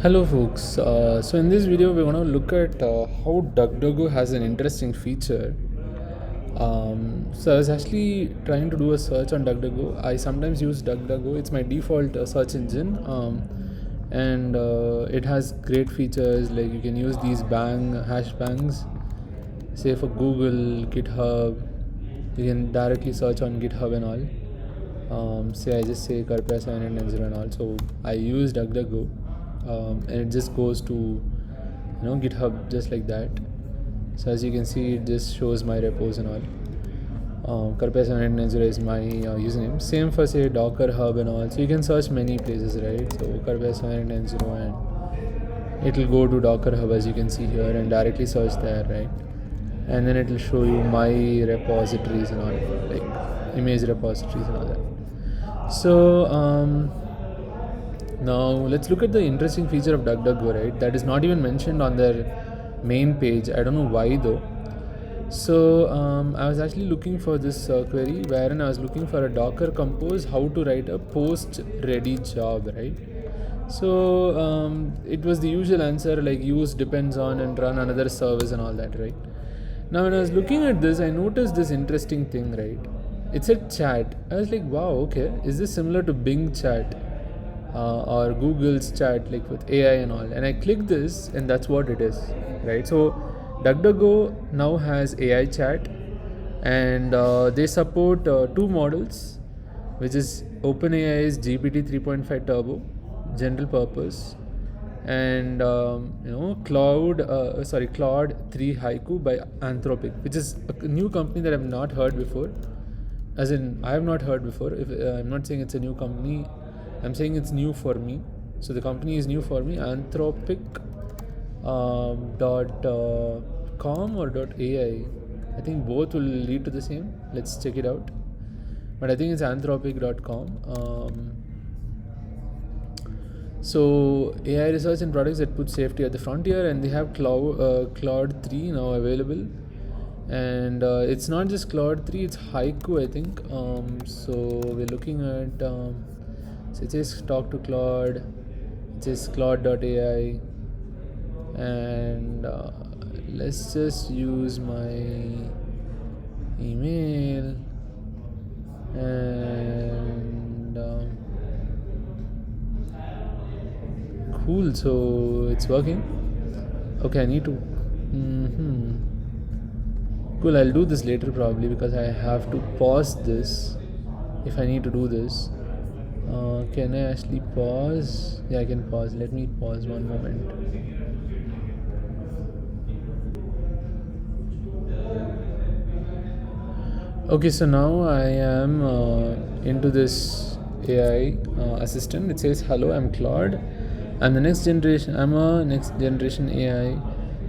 Hello folks, so in this video we're going to look at how DuckDuckGo has an interesting feature. So I was actually trying to do a search on DuckDuckGo. I sometimes use DuckDuckGo, it's my default search engine, and it has great features like you can use these hash bangs, say for Google, GitHub. You can directly search on GitHub and all. Say I just say Karpya 7890 and all. So I use DuckDuckGo, and it just goes to GitHub just like that. So as you can see, it just shows my repos and all. Karpya 7890 is my username. Same for say Docker Hub and all. So you can search many places, right? So Karpya 7890 and it will go to Docker Hub as you can see here and directly search there, right? And then it will show you my repositories and all, like image repositories and all that. So now let's look at the interesting feature of DuckDuckGo, right? That is not even mentioned on their main page. I don't know why though. So I was actually looking for this query wherein I was looking for a Docker Compose how to write a post ready job, right? So it was the usual answer like use depends on and run another service and all that, right? Now when I was looking at this, I noticed this interesting thing, right? It said chat. I was like, wow, okay, is this similar to Bing chat or Google's chat like with AI and all? And I clicked this and that's what it is, right? So DuckDuckGo now has AI chat, and they support two models, which is OpenAI's GPT 3.5 Turbo, general purpose, and Claude 3 Haiku by Anthropic, which is a new company that I've not heard before. As in, I have not heard before. If I'm not saying it's a new company, I'm saying it's new for me. So the company is new for me. Anthropic .com or .ai. I think both will lead to the same. Let's check it out. But I think it's anthropic.com. So AI research and products that put safety at the frontier, and they have Claude 3 now available. And it's not just Claude 3, it's Haiku, I think. So we're looking at so it says talk to Claude, it says Claude.ai, and let's just use my email and cool, so it's working. Okay, I need to cool, I'll do this later probably because I have to pause this if I need to do this. Can I actually pause? Yeah, I can pause. Let me pause one moment. Okay, so now I am into this AI assistant. It says, "Hello, I'm Claude. I'm the next generation. I'm a next generation AI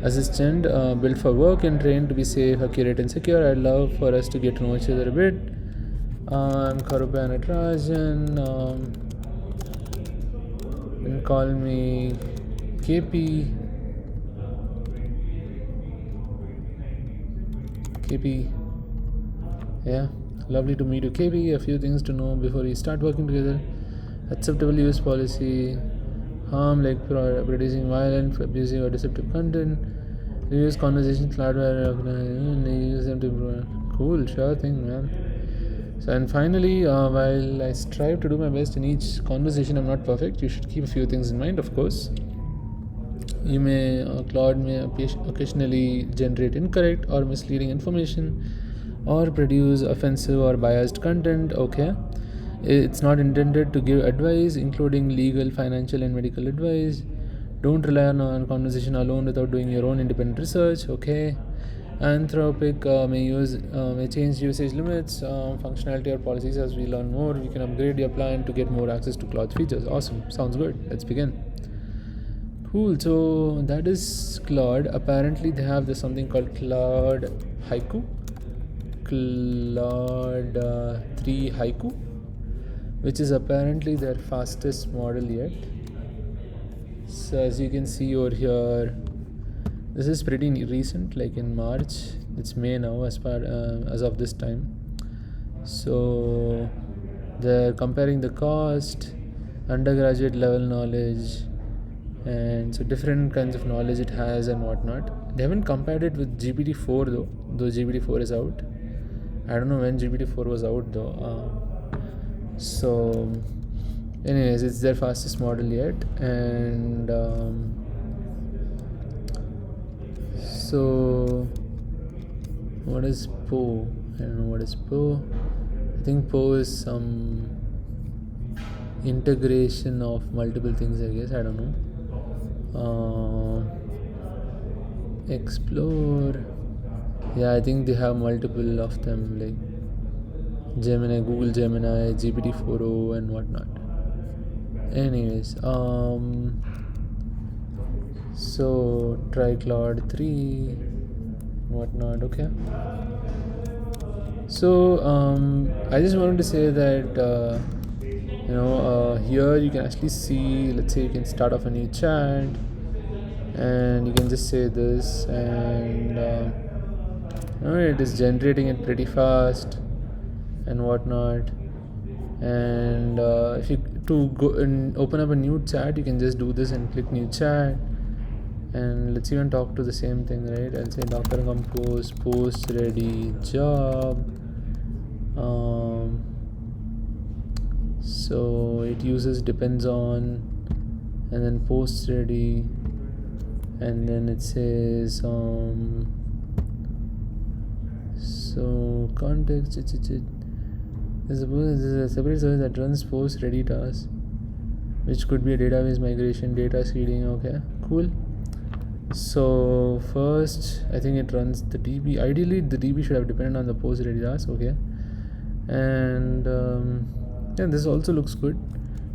assistant built for work and trained to be safe, accurate, and secure. I'd love for us to get to know each other a bit. I'm Karupa Natarajan. And call me KP. KP. Yeah, lovely to meet you, KB. A few things to know before we start working together. Acceptable use policy, harm like producing violent, abusing, or deceptive content. Use conversations, hardware, use them to cool, sure thing, man. So, and finally, while I strive to do my best in each conversation, I'm not perfect. You should keep a few things in mind, of course. Claude may occasionally generate incorrect or misleading information or produce offensive or biased content. Okay, it's not intended to give advice including legal, financial, and medical advice. Don't rely on conversation alone without doing your own independent research. Okay, Anthropic may change usage limits, functionality, or policies as we learn more. You can upgrade your plan to get more access to Claude features. Awesome, sounds good. Let's begin. Cool, so that is Claude. Apparently they have this something called Claude Haiku, Claude 3 Haiku, which is apparently their fastest model yet. So as you can see over here, this is pretty recent, like in March. It's May now as of this time. So they're comparing the cost, undergraduate level knowledge, and so different kinds of knowledge it has and whatnot. They haven't compared it with GPT-4 though GPT-4 is out. I don't know when GPT-4 was out though. So anyways, it's their fastest model yet, and so what is Poe? I don't know what is Poe. I think Poe is some integration of multiple things, I guess. I don't know. Explore. Yeah, I think they have multiple of them, like Gemini, Google Gemini, GPT-4o, and whatnot. Anyways, so try Claude 3, whatnot. Okay. So I just wanted to say that here you can actually see, let's say you can start off a new chat and you can just say this, and it is generating it pretty fast and whatnot. And if you to go and open up a new chat, you can just do this and click new chat, and let's even talk to the same thing, right? I'll say Docker compose post ready job. So it uses depends on, and then post ready, and then it says so context. There's a separate service that runs post ready tasks, which could be a database migration, data seeding. Okay, cool. So first, I think it runs the DB. Ideally, the DB should have depended on the post ready task. Okay, and this also looks good.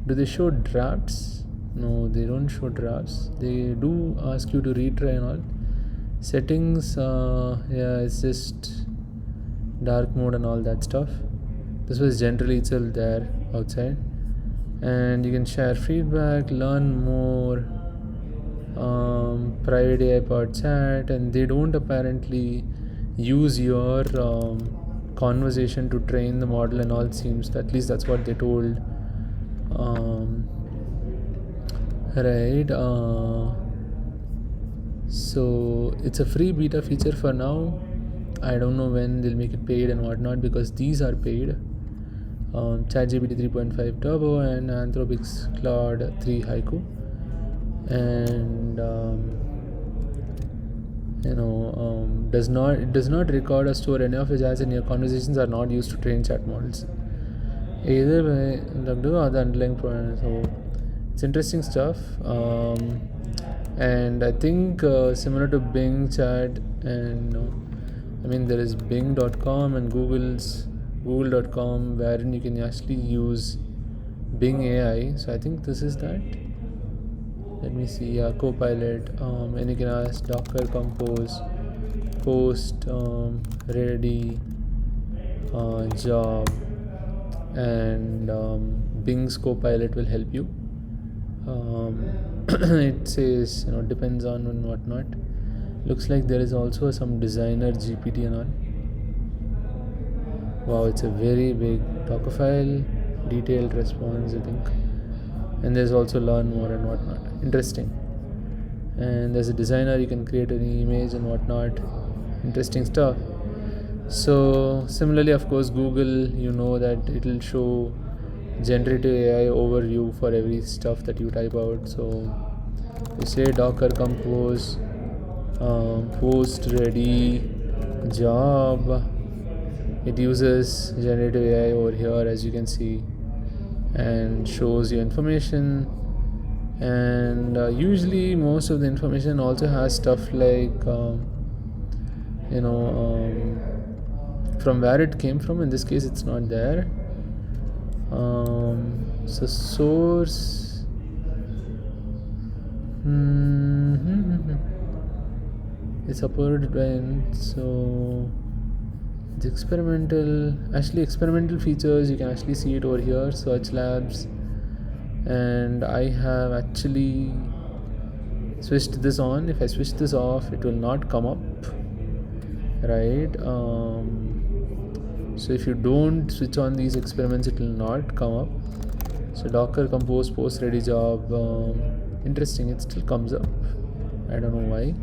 Do they show drafts? No, they don't show drafts. They do ask you to retry and all. Settings, it's just dark mode and all that stuff. This was generally itself there outside, and you can share feedback, learn more, private AI pod chat, and they don't apparently use your conversation to train the model and all. Seems, at least that's what they told. Right. So it's a free beta feature for now. I don't know when they'll make it paid and whatnot, because these are paid. ChatGPT 3.5 Turbo and Anthropic's Claude 3 Haiku, and it does not record or store any of your chats, and your conversations are not used to train chat models either by DuckDuckGo or the underlying program. So it's interesting stuff, and I think similar to Bing chat, and there is Bing.com and Google.com, wherein you can actually use Bing AI. So I think this is that. Let me see. Copilot, and you can ask Docker compose post ready job, and Bing's Copilot will help you. It says depends on and whatnot. Looks like there is also some designer GPT and all. Wow, it's a very big Docker file, detailed response, I think. And there's also learn more and whatnot. Interesting. And there's a designer, you can create any image and whatnot. Interesting stuff. So similarly, of course, Google, that it will show generative AI overview for every stuff that you type out. So you say Docker compose post ready job. It uses generative AI over here, as you can see, and shows you information. And usually most of the information also has stuff like from where it came from. In this case, it's not there. So source, it's supported by, so the experimental features, you can actually see it over here, search labs. And I have actually switched this on. If I switch this off, it will not come up, right? So if you don't switch on these experiments, it will not come up. So Docker compose post ready job. Interesting, it still comes up. I don't know why.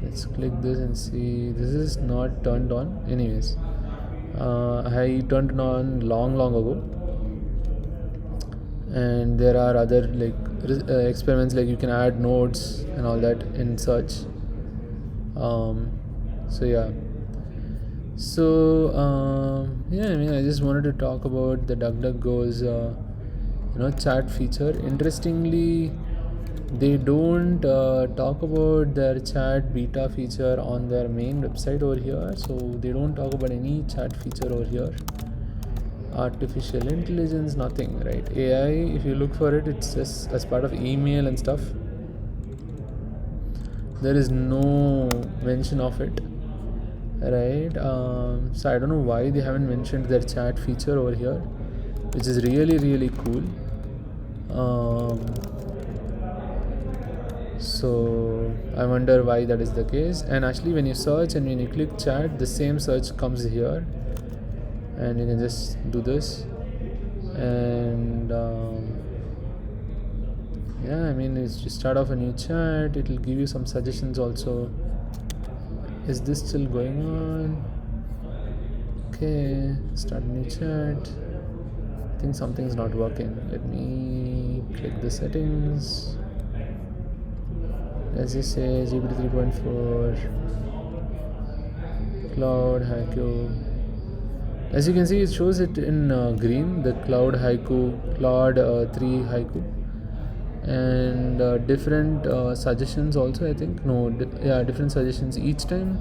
Let's click this and see. This is not turned on. Anyways, I turned it on long ago, and there are other like experiments, like you can add nodes and all that in search. So yeah. So yeah, I mean, I just wanted to talk about the DuckDuckGo's chat feature. Interestingly, they don't talk about their chat beta feature on their main website over here. So they don't talk about any chat feature over here. Artificial intelligence, nothing, right? AI, if you look for it, it's just as part of email and stuff. There is no mention of it, right? So I don't know why they haven't mentioned their chat feature over here, which is really cool. So I wonder why that is the case. And actually, when you search and when you click chat, the same search comes here, and you can just do this. And yeah, I mean, it's just start off a new chat. It will give you some suggestions also. Is this still going on? Okay, start a new chat. I think something's not working. Let me click the settings. Let's just say GPT 3.4 Cloud Haiku. As you can see, it shows it in green, the Cloud 3 Haiku, and different suggestions also, I think. No, yeah, different suggestions each time.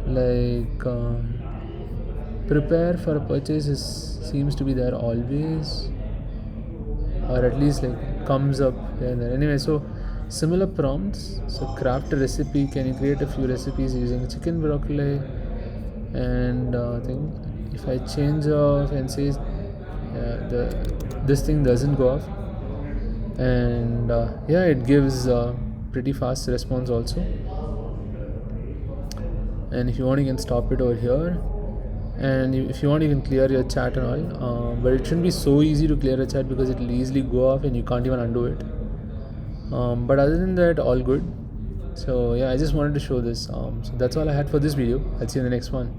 Like prepare for a purchase seems to be there always, or at least like comes up here and there. Anyway, so similar prompts. So craft a recipe. Can you create a few recipes using chicken broccoli? And I think if I change off and say this thing doesn't go off, and yeah, it gives pretty fast response also. And if you want, you can stop it over here, and if you want, you can clear your chat and all, but it shouldn't be so easy to clear a chat because it will easily go off and you can't even undo it. But other than that, all good. So yeah, I just wanted to show this. So that's all I had for this video. I'll see you in the next one.